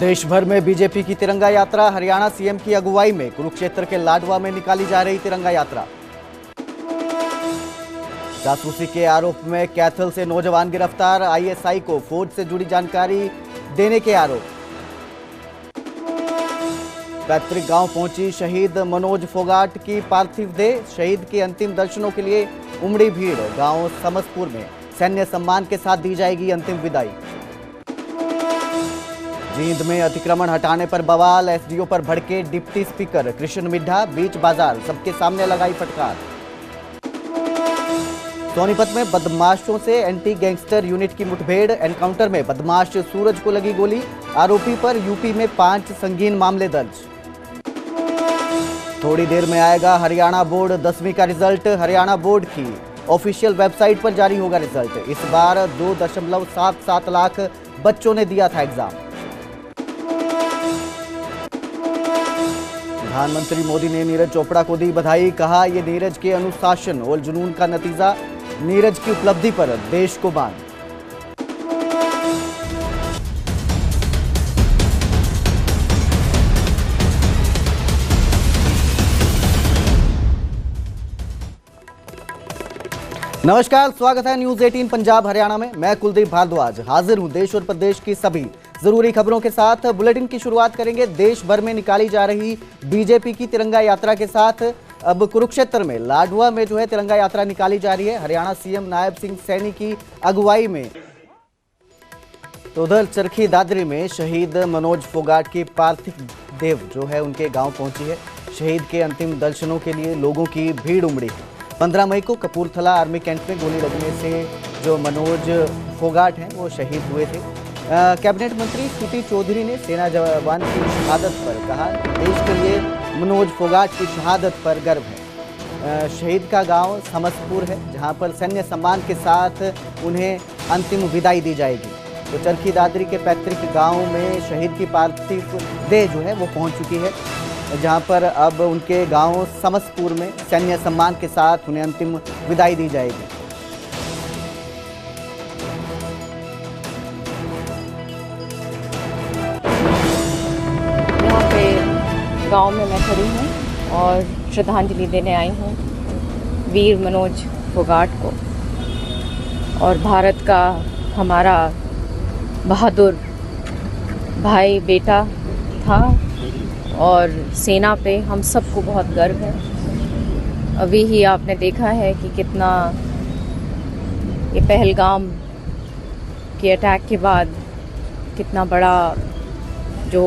देश भर में बीजेपी की तिरंगा यात्रा। हरियाणा सीएम की अगुवाई में कुरुक्षेत्र के लाडवा में निकाली जा रही तिरंगा यात्रा। जासूसी के आरोप में कैथल से नौजवान गिरफ्तार। आईएसआई को फौज से जुड़ी जानकारी देने के आरोप। पैतृक गांव पहुंची शहीद मनोज फोगाट की पार्थिव देह। शहीद के अंतिम दर्शनों के लिए उमड़ी भीड़। गांव समसपुर में सैन्य सम्मान के साथ दी जाएगी अंतिम विदाई। जींद में अतिक्रमण हटाने पर बवाल। एसडीओ पर भड़के डिप्टी स्पीकर कृष्ण मिड्ढा। बीच बाजार सबके सामने लगाई फटकार। सोनीपत में बदमाशों से एंटी गैंगस्टर यूनिट की मुठभेड़। एनकाउंटर में बदमाश सूरज को लगी गोली। आरोपी पर यूपी में 5 संगीन मामले दर्ज। थोड़ी देर में आएगा हरियाणा बोर्ड 10वीं का रिजल्ट। हरियाणा बोर्ड की ऑफिशियल वेबसाइट पर जारी होगा रिजल्ट। इस बार 2.77 लाख बच्चों ने दिया था एग्जाम। प्रधानमंत्री मोदी ने नीरज चोपड़ा को दी बधाई। कहा यह नीरज के अनुशासन और जुनून का नतीजा। नीरज की उपलब्धि पर देश को मान। नमस्कार, स्वागत है न्यूज 18 पंजाब हरियाणा में। मैं कुलदीप भारद्वाज हाजिर हूं देश और प्रदेश की सभी जरूरी खबरों के साथ। बुलेटिन की शुरुआत करेंगे देश भर में निकाली जा रही बीजेपी की तिरंगा यात्रा के साथ। अब कुरुक्षेत्र में लाडवा में जो है तिरंगा यात्रा निकाली जा रही है हरियाणा सीएम नायब सिंह सैनी की अगुवाई में। तो उधर चरखी दादरी में शहीद मनोज फोगाट की पार्थिव देह जो है उनके गांव पहुंची है। शहीद के अंतिम दर्शनों के लिए लोगों की भीड़ उमड़ी है। 15 मई को कपूरथला आर्मी कैंप में गोली लगने से जो मनोज फोगाट हैं वो शहीद हुए थे। कैबिनेट मंत्री स्तुति चौधरी ने सेना जवान की शहादत पर कहा देश के लिए मनोज फोगाट की शहादत पर गर्व है। शहीद का गांव समसपुर है जहां पर सैन्य सम्मान के साथ उन्हें अंतिम विदाई दी जाएगी। तो चरखी दादरी के पैतृक गांव में शहीद की पार्थिव देह जो है वो पहुंच चुकी है, जहां पर अब उनके गांव समसपुर में सैन्य सम्मान के साथ उन्हें अंतिम विदाई दी जाएगी। यहाँ पे गांव में मैं खड़ी हूँ और श्रद्धांजलि देने आई हूँ वीर मनोज फोगाट को। और भारत का हमारा बहादुर भाई बेटा था और सेना पे हम सबको बहुत गर्व है। अभी ही आपने देखा है कि कितना ये पहलगाम के अटैक के बाद कितना बड़ा जो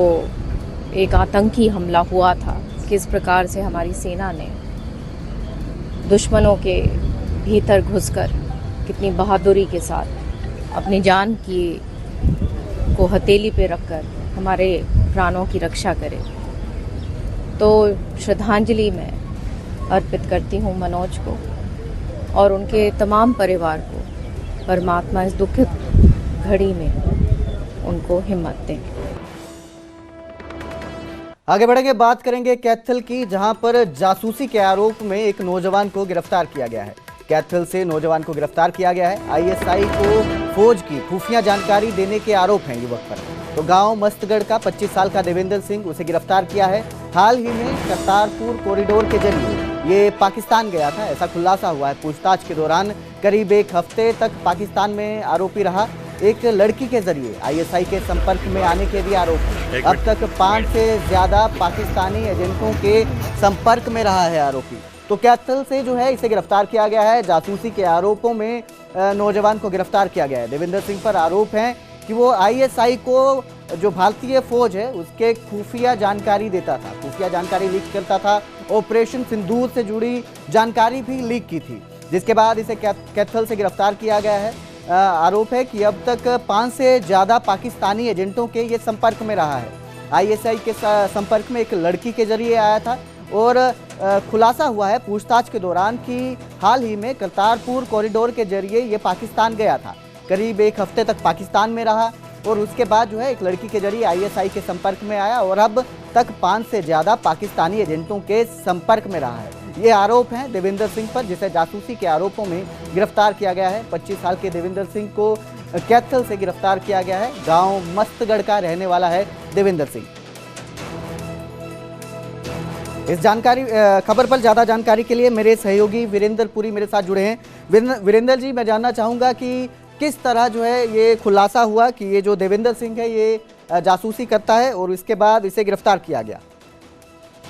एक आतंकी हमला हुआ था, किस प्रकार से हमारी सेना ने दुश्मनों के भीतर घुसकर कितनी बहादुरी के साथ अपनी जान की को हथेली पे रखकर हमारे प्राणों की रक्षा करे। तो श्रद्धांजलि मैं अर्पित करती हूँ मनोज को और उनके तमाम परिवार को। परमात्मा इस दुखित घड़ी में उनको हिम्मत दें। आगे बढ़ेंगे, बात करेंगे कैथल की, जहां पर जासूसी के आरोप में एक नौजवान को गिरफ्तार किया गया है। कैथल से नौजवान को गिरफ्तार किया गया है। आईएसआई को फौज की खुफिया जानकारी देने के आरोप हैं युवक पर। तो गांव मस्तगढ़ का 25 साल का देवेंद्र सिंह, उसे गिरफ्तार किया है। हाल ही में करतारपुर कॉरिडोर के जरिए ये पाकिस्तान गया था, ऐसा खुलासा हुआ है। पूछताछ के दौरान करीब 1 हफ्ते तक पाकिस्तान में आरोपी रहा। एक लड़की के जरिए आईएसआई के संपर्क में आने के भी आरोप है। अब तक 5 से ज्यादा पाकिस्तानी एजेंटों के संपर्क में रहा है आरोपी। तो कैथल से जो है इसे गिरफ्तार किया गया है। जासूसी के आरोपों में नौजवान को गिरफ्तार किया गया है। देवेंद्र सिंह पर आरोप है कि वो आईएसआई को जो भारतीय फौज है उसके खुफिया जानकारी देता था, खुफिया जानकारी लीक करता था। ऑपरेशन सिंदूर से जुड़ी जानकारी भी लीक की थी, जिसके बाद इसे कैथल से गिरफ्तार किया गया है। आरोप है कि अब तक 5 से ज़्यादा पाकिस्तानी एजेंटों के ये संपर्क में रहा है। आईएसआई के संपर्क में एक लड़की के जरिए आया था और खुलासा हुआ है पूछताछ के दौरान कि हाल ही में करतारपुर कॉरिडोर के जरिए ये पाकिस्तान गया था। करीब 1 हफ्ते तक पाकिस्तान में रहा और उसके बाद जो है एक लड़की के जरिए आईएसआई के संपर्क में आया और अब तक 5 से ज़्यादा पाकिस्तानी एजेंटों के संपर्क में रहा है। ये आरोप हैं देवेंद्र सिंह पर, जिसे जासूसी के आरोपों में गिरफ्तार किया गया है। 25 साल के देवेंद्र सिंह को कैथल से गिरफ्तार किया गया है। गांव मस्तगढ़ का रहने वाला है देवेंद्र सिंह। इस खबर पर ज्यादा जानकारी के लिए मेरे सहयोगी वीरेंद्र पुरी मेरे साथ जुड़े हैं। वीरेंद्र जी, मैं जानना चाहूंगा कि किस तरह जो है ये खुलासा हुआ कि ये जो देवेंद्र सिंह है ये जासूसी करता है और इसके बाद इसे गिरफ्तार किया गया।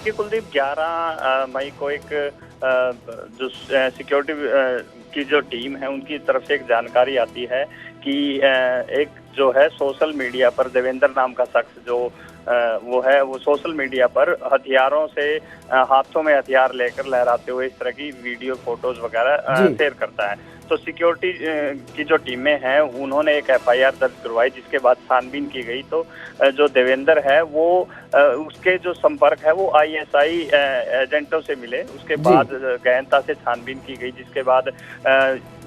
कुलदीप, 11 मई को एक जो सिक्योरिटी की जो टीम है उनकी तरफ से एक जानकारी आती है कि एक जो है सोशल मीडिया पर देवेंद्र नाम का शख्स जो वो सोशल मीडिया पर हथियारों से हाथों में हथियार लेकर लहराते हुए इस तरह की वीडियो फोटोज वगैरह शेयर करता है। तो सिक्योरिटी की जो टीमें हैं उन्होंने एक एफआईआर दर्ज करवाई, जिसके बाद छानबीन की गई। तो जो देवेंद्र है वो उसके जो संपर्क है वो आईएसआई एजेंटों से मिले। उसके बाद गहनता से छानबीन की गई, जिसके बाद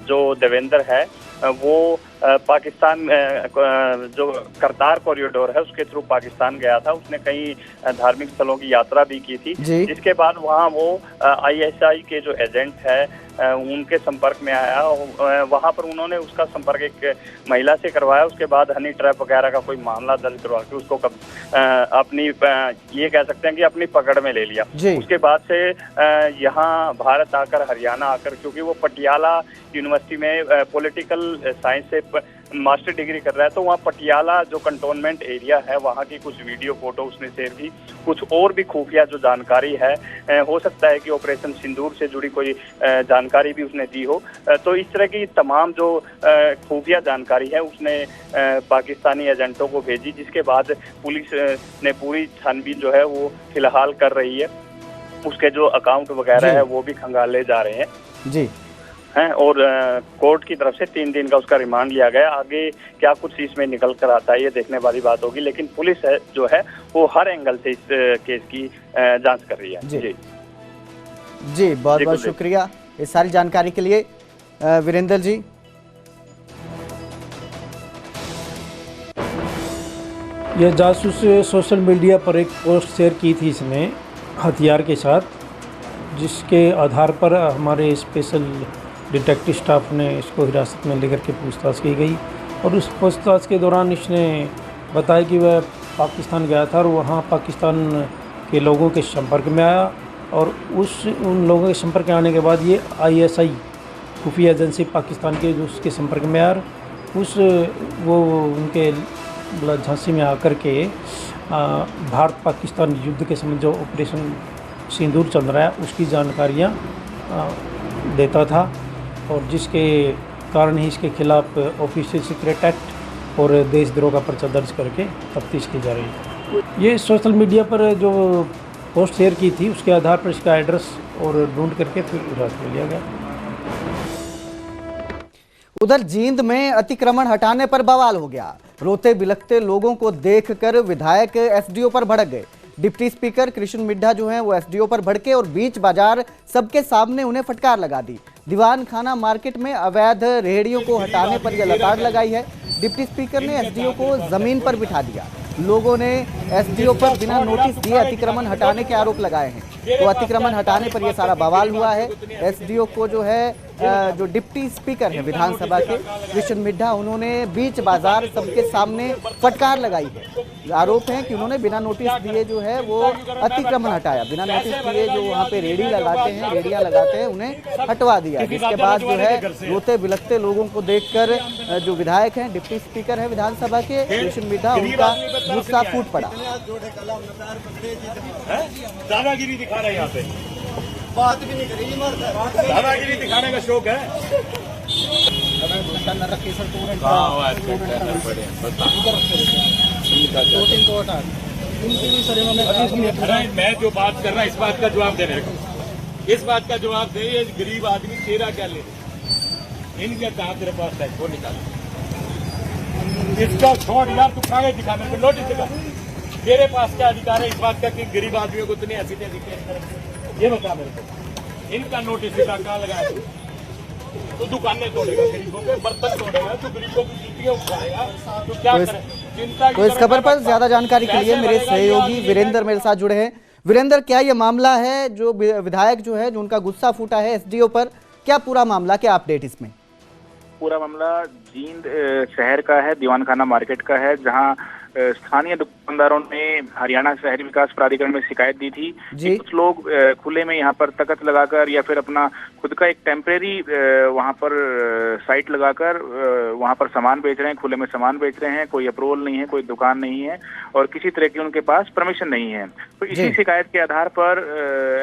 जो देवेंद्र है वो पाकिस्तान जो करतार कॉरिडोर है उसके थ्रू पाकिस्तान गया था। उसने कई धार्मिक स्थलों की यात्रा भी की थी, जिसके बाद वहाँ वो आईएसआई के जो एजेंट है उनके संपर्क में आया। वहाँ पर उन्होंने उसका संपर्क एक महिला से करवाया। उसके बाद हनी ट्रैप वगैरह का कोई मामला दर्ज करवा के उसको अपनी ये कह सकते हैं कि अपनी पकड़ में ले लिया। उसके बाद से यहाँ भारत आकर, हरियाणा आकर, क्योंकि वो पटियाला यूनिवर्सिटी में पॉलिटिकल साइंस से मास्टर डिग्री कर रहा है, तो वहाँ पटियाला जो कंटोनमेंट एरिया है वहाँ की कुछ वीडियो फोटो उसने शेयर की। कुछ और भी खुफिया जो जानकारी है, हो सकता है कि ऑपरेशन सिंदूर से जुड़ी कोई जानकारी भी उसने दी हो। तो इस तरह की तमाम जो खुफिया जानकारी है उसने पाकिस्तानी एजेंटों को भेजी, जिसके बाद पुलिस ने पूरी छानबीन जो है वो फिलहाल कर रही है। उसके जो अकाउंट वगैरह है वो भी खंगाले जा रहे हैं जी हैं, और कोर्ट की तरफ से 3 दिन का उसका रिमांड लिया गया। आगे क्या कुछ इसमें निकल कर आता है ये देखने वाली बात होगी, लेकिन पुलिस है जो है वो हर एंगल से इस केस की जांच कर रही है। जी बहुत बहुत शुक्रिया इस सारी जानकारी के लिए वीरेंद्र जी। यह जासूस सोशल मीडिया पर एक पोस्ट शेयर की थी इसने हथियार के साथ, जिसके आधार पर हमारे स्पेशल डिटेक्टिव स्टाफ ने इसको हिरासत में लेकर के पूछताछ की गई। और उस पूछताछ के दौरान इसने बताया कि वह पाकिस्तान गया था और वहाँ पाकिस्तान के लोगों के संपर्क में आया, और उन लोगों के संपर्क में आने के बाद ये आईएसआई खुफिया एजेंसी पाकिस्तान के जो उसके संपर्क में आया, वो उनके झांसी में आकर के भारत पाकिस्तान युद्ध के समय जो ऑपरेशन सिंदूर चल रहा है उसकी जानकारियाँ देता था, और जिसके कारण ही इसके खिलाफ ऑफिशियल सीक्रेट एक्ट और देशद्रोह का पर्चा दर्ज करके तफ्तीश की जा रही है। ये सोशल मीडिया पर जो पोस्ट शेयर की थी उसके आधार पर इसका एड्रेस और ढूंढ करके फिर हिरासत में लिया गया। उधर जींद में अतिक्रमण हटाने पर बवाल हो गया। रोते बिलखते लोगों को देखकर विधायक एसडीओ पर भड़क गए। डिप्टी स्पीकर कृष्ण मिड्ढा जो हैं वो एसडीओ पर भड़के और बीच बाजार सबके सामने उन्हें फटकार लगा दी। दीवान खाना मार्केट में अवैध रेहड़ियों को हटाने पर यह लताड़ लगाई है। डिप्टी स्पीकर ने एसडीओ को जमीन पर बिठा दिया। लोगों ने एसडीओ पर बिना नोटिस दिए अतिक्रमण हटाने के आरोप लगाए हैं। तो अतिक्रमण हटाने पर यह सारा बवाल हुआ है। एसडीओ को जो है जो डिप्टी स्पीकर है विधानसभा के कृष्ण मिड्ढा, उन्होंने बीच बाजार सबके सामने फटकार लगाई है। आरोप है कि उन्होंने बिना नोटिस दिए जो है वो अतिक्रमण हटाया। बिना नोटिस दिए जो वहाँ पे रेहड़ियाँ लगाते हैं उन्हें हटवा दिया। जिसके बाद जो है रोते बिलखते लोगों को देखकर जो विधायक हैं, डिप्टी स्पीकर है विधानसभा के कृष्ण मिड्ढा, उनका गुस्सा फूट पड़ा। दादागिरी दिखा रहे हैं यहाँ पे, बात भी नहीं करेगी, दादागिरी दिखाने का शौक है। मैं जो बात कर रहा इस बात का जवाब दे रहे को, इस बात का जवाब दे। ये गरीब आदमी तेरा क्या ले, इनके कहा तेरे पास है वो निकाल, इसका छोड़ यार, तू कागज दिखा मेरे को, नोटिस दिखा। तेरे पास क्या अधिकार है इस बात का कि गरीब आदमियों को इतनी हसीने दिखे, ये बता मेरे को। इनका नोटिस दिखा, कहाँ लगाया तो दुकानें तोड़ेगा, गरीबों के बर्तन तोड़ेगा, तो गरीबों की जूतियां उठाएगा, तो क्या करें। तो इस खबर पर ज्यादा जानकारी के लिए मेरे सहयोगी वीरेंद्र मेरे साथ जुड़े हैं। वीरेंद्र, क्या ये मामला है जो विधायक जो है जो उनका गुस्सा फूटा है एसडीओ पर, क्या पूरा मामला, क्या अपडेट इसमें? पूरा मामला जींद शहर का है, दीवान खाना मार्केट का है, जहां स्थानीय दुकानदारों ने हरियाणा शहरी विकास प्राधिकरण में शिकायत दी थी कि कुछ लोग खुले में यहाँ पर तख्त लगाकर या फिर अपना खुद का एक टेम्परेरी वहाँ पर साइट लगाकर वहाँ पर सामान बेच रहे हैं, खुले में सामान बेच रहे हैं, कोई अप्रूवल नहीं है, कोई दुकान नहीं है और किसी तरह की उनके पास परमिशन नहीं है। तो इसी शिकायत के आधार पर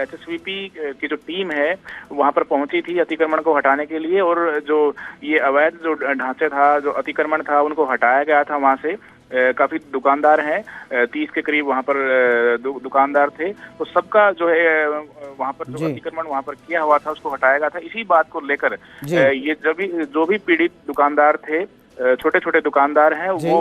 एचएसवीपी की जो टीम है वहाँ पर पहुंची थी अतिक्रमण को हटाने के लिए और जो ये अवैध जो ढांचे था, जो अतिक्रमण था, उनको हटाया गया था वहाँ से। काफी दुकानदार हैं, 30 के करीब वहाँ पर दुकानदार थे, तो सबका जो है वहाँ पर जो अतिक्रमण वहाँ पर किया हुआ था उसको हटाया गया था। इसी बात को लेकर ये जो भी पीड़ित दुकानदार थे, छोटे छोटे दुकानदार हैं, वो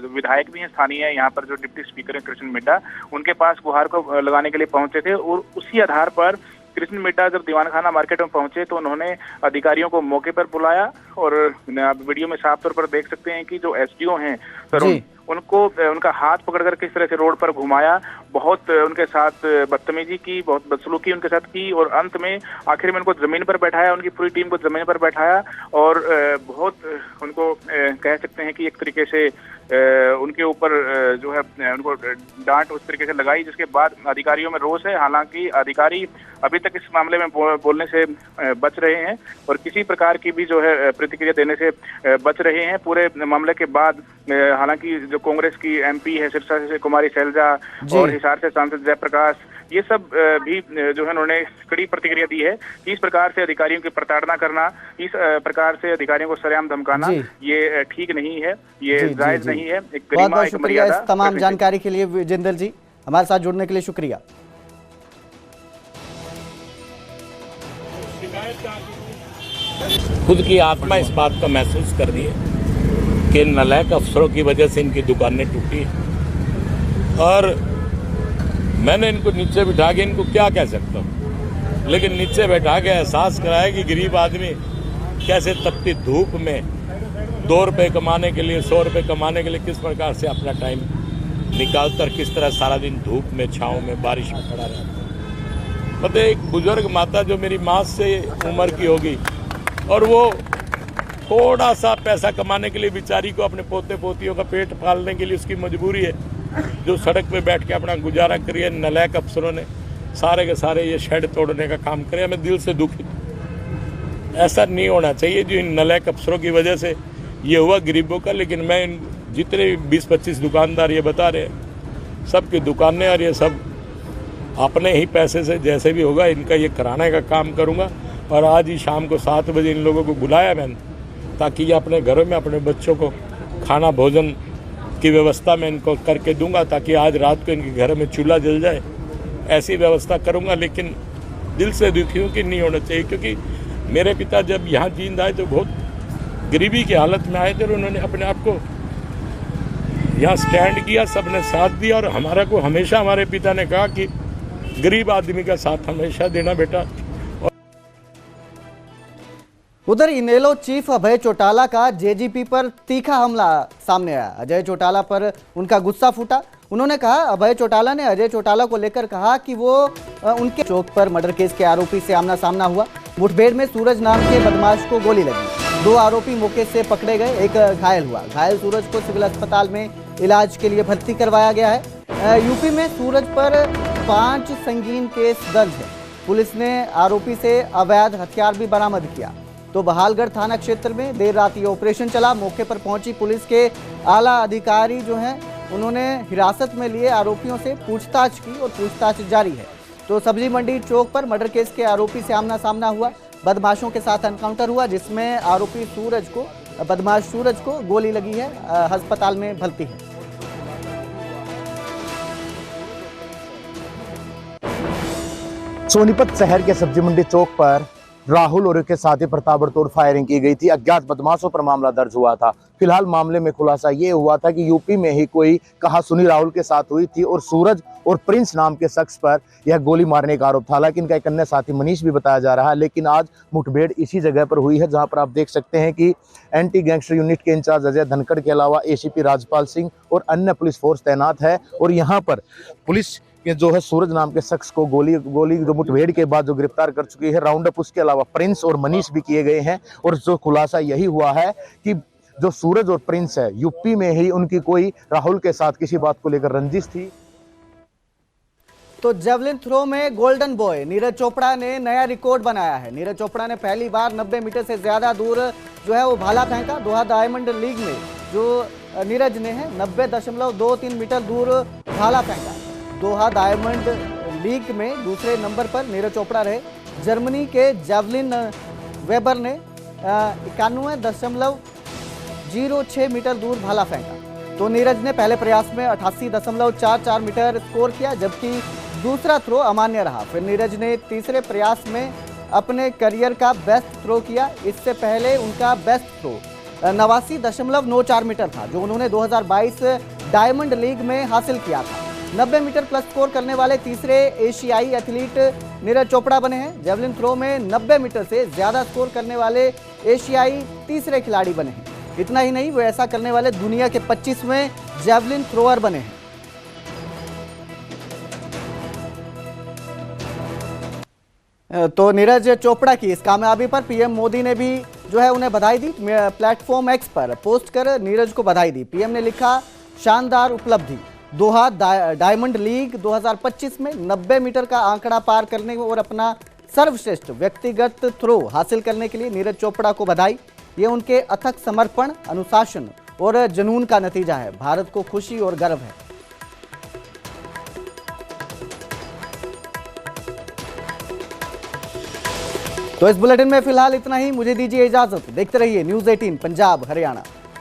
विधायक भी हैं स्थानीय, यहाँ पर जो डिप्टी स्पीकर हैं कृष्ण मिड्डा, उनके पास गुहार को लगाने के लिए पहुंचे थे और उसी आधार पर कृष्ण मिड्डा जब दीवानखाना मार्केट में पहुंचे तो उन्होंने अधिकारियों को मौके पर बुलाया और आप वीडियो में साफ तौर पर देख सकते हैं कि जो एसडीओ हैं तरुण, उनको उनका हाथ पकड़कर किस तरह से रोड पर घुमाया, बहुत उनके साथ बदतमीजी की, बहुत बदसलूकी उनके साथ की और अंत में आखिर में उनको जमीन पर बैठाया, उनकी पूरी टीम को जमीन पर बैठाया और बहुत उनको कह सकते हैं कि एक तरीके से उनके ऊपर जो है उनको डांट उस तरीके से लगाई, जिसके बाद अधिकारियों में रोष है। हालांकि अधिकारी अभी तक इस मामले में बोलने से बच रहे हैं और किसी प्रकार की भी जो है प्रतिक्रिया देने से बच रहे हैं। पूरे मामले के बाद हालांकि जो कांग्रेस की एमपी है सिरसा से कुमारी शैलजा और हिसार से सांसद जयप्रकाश, ये सब भी जो है उन्होंने कड़ी प्रतिक्रिया दी है कि इस प्रकार से अधिकारियों की प्रताड़ना करना, इस प्रकार से अधिकारियों को सरेआम धमकाना ये ठीक नहीं है, ये जायज नहीं है। एक बहुत बहुत शुक्रिया इस तमाम जानकारी के लिए जिंदल जी, हमारे साथ जुड़ने के लिए शुक्रिया। खुद की आत्मा इस बात का महसूस कर रही है कि नालायक अफसरों की वजह से इनकी दुकानें टूटी और मैंने इनको नीचे बिठा के इनको क्या कह सकता हूँ, लेकिन नीचे बैठा के एहसास कराया कि गरीब आदमी कैसे तपती धूप में 2 रुपये कमाने के लिए, 100 रुपये कमाने के लिए किस प्रकार से अपना टाइम निकालकर किस तरह सारा दिन धूप में, छाँव में, बारिश में खड़ा रहता है। मतलब एक बुजुर्ग माता जो मेरी माँ से उम्र की होगी और वो थोड़ा सा पैसा कमाने के लिए बेचारी को अपने पोते पोतियों का पेट पालने के लिए उसकी मजबूरी है, जो सड़क पे बैठ के अपना गुजारा करिए। नालायक अफसरों ने सारे के सारे ये शेड तोड़ने का काम करे। मैं दिल से दुखी, ऐसा नहीं होना चाहिए जो इन नालायक अफसरों की वजह से ये हुआ गरीबों का। लेकिन मैं इन जितने 20-25 दुकानदार ये बता रहे हैं, सबकी दुकानें और ये सब अपने ही पैसे से जैसे भी होगा इनका ये कराने का काम करूँगा। और आज ही शाम को 7 बजे इन लोगों को बुलाया मैंने, ताकि ये अपने घरों में अपने बच्चों को खाना भोजन की व्यवस्था मैं इनको करके दूंगा, ताकि आज रात को इनके घर में चूल्हा जल जाए, ऐसी व्यवस्था करूंगा। लेकिन दिल से दुखी हूँ कि नहीं होना चाहिए, क्योंकि मेरे पिता जब यहाँ जींद आए तो बहुत गरीबी की हालत में आए थे और उन्होंने अपने आप को यहाँ स्टैंड किया, सबने साथ दिया। और हमारा को हमेशा हमारे पिता ने कहा कि गरीब आदमी का साथ हमेशा देना बेटा। उधर इनेलो चीफ अभय चौटाला का जेजीपी पर तीखा हमला सामने आया। अजय चौटाला पर उनका गुस्सा फूटा। उन्होंने कहा, अभय चौटाला ने अजय चौटाला को लेकर कहा कि वो उनके चौक पर मर्डर केस के आरोपी से आमना सामना हुआ। मुठभेड़ में सूरज नाम के बदमाश को गोली लगी। 2 आरोपी मौके से पकड़े गए, एक घायल हुआ। घायल सूरज को सिविल अस्पताल में इलाज के लिए भर्ती करवाया गया है। यूपी में सूरज पर 5 संगीन केस दर्ज है। पुलिस ने आरोपी से अवैध हथियार भी बरामद किया। तो बहालगढ़ थाना क्षेत्र में देर रात ये ऑपरेशन चला। मौके पर पहुंची पुलिस के आला अधिकारी जो हैं, उन्होंने हिरासत में लिए आरोपियों से पूछताछ की और पूछताछ जारी है। तो सब्जी मंडी चौक पर मर्डर केस के आरोपी से आमना सामना हुआ। बदमाशों के साथ एनकाउंटर हुआ, जिसमें आरोपी बदमाश सूरज को गोली लगी है, अस्पताल में भर्ती है। सोनीपत शहर के सब्जी मंडी चौक पर राहुल और उसके साथी पर ताबड़तोड़ फायरिंग की गई थी। अज्ञात बदमाशों पर मामला दर्ज हुआ था। फिलहाल मामले में खुलासा ये हुआ था कि यूपी में ही कोई कहासुनी राहुल के साथ हुई थी और सूरज और प्रिंस नाम के शख्स पर यह गोली मारने का आरोप था। हालांकि इनका एक अन्य साथी मनीष भी बताया जा रहा है। लेकिन आज मुठभेड़ इसी जगह पर हुई है जहां पर आप देख सकते हैं कि एंटी गैंगस्टर यूनिट के इंचार्ज अजय धनखड़ के अलावा एसीपी राजपाल सिंह और अन्य पुलिस फोर्स तैनात है। और यहाँ पर पुलिस के जो है सूरज नाम के शख्स को गोली जो मुठभेड़ के बाद जो गिरफ्तार कर चुकी है। राउंड अप उसके अलावा प्रिंस और मनीष भी किए गए हैं। और जो खुलासा यही हुआ है कि जो सूरज और प्रिंस है, यूपी में ही उनकी कोई राहुल के साथ किसी बात को लेकर रंजिश थी? तो जेवलिन थ्रो में गोल्डन बॉय नीरज चोपड़ा ने नया रिकॉर्ड बनाया है। नीरज चोपड़ा ने पहली बार 90 मीटर से ज्यादा दूर जो है वो भाला फेंका। दोहा डायमंड लीग में जो नीरज ने है 90.23 मीटर दूर भाला फेंका। दोहा डायमंड लीग में दूसरे नंबर पर नीरज चोपड़ा रहे। जर्मनी के जेवलिन वेबर ने 91.06 मीटर दूर भाला फेंका। तो नीरज ने पहले प्रयास में 88.44 मीटर स्कोर किया, जबकि दूसरा थ्रो अमान्य रहा। फिर नीरज ने तीसरे प्रयास में अपने करियर का बेस्ट थ्रो किया। इससे पहले उनका बेस्ट थ्रो 89.94 मीटर था, जो उन्होंने 2022 डायमंड लीग में हासिल किया था। 90 मीटर प्लस स्कोर करने वाले तीसरे एशियाई एथलीट नीरज चोपड़ा बने हैं। जेवलिन थ्रो में 90 मीटर से ज्यादा स्कोर करने वाले एशियाई तीसरे खिलाड़ी बने हैं। इतना ही नहीं, वो ऐसा करने वाले दुनिया के 25वें जेवलिन थ्रोअर बने हैं। तो नीरज चोपड़ा की इस कामयाबी पर पीएम मोदी ने भी जो है उन्हें बधाई दी। प्लेटफॉर्म एक्स पर पोस्ट कर नीरज को बधाई दी। पीएम ने लिखा, शानदार उपलब्धि। दोहा डायमंड लीग 2025 में 90 मीटर का आंकड़ा पार करने और अपना सर्वश्रेष्ठ व्यक्तिगत थ्रो हासिल करने के लिए नीरज चोपड़ा को बधाई। ये उनके अथक समर्पण, अनुशासन और जुनून का नतीजा है। भारत को खुशी और गर्व है। तो इस बुलेटिन में फिलहाल इतना ही। मुझे दीजिए इजाजत। देखते रहिए न्यूज़ 18 पंजाब हरियाणा।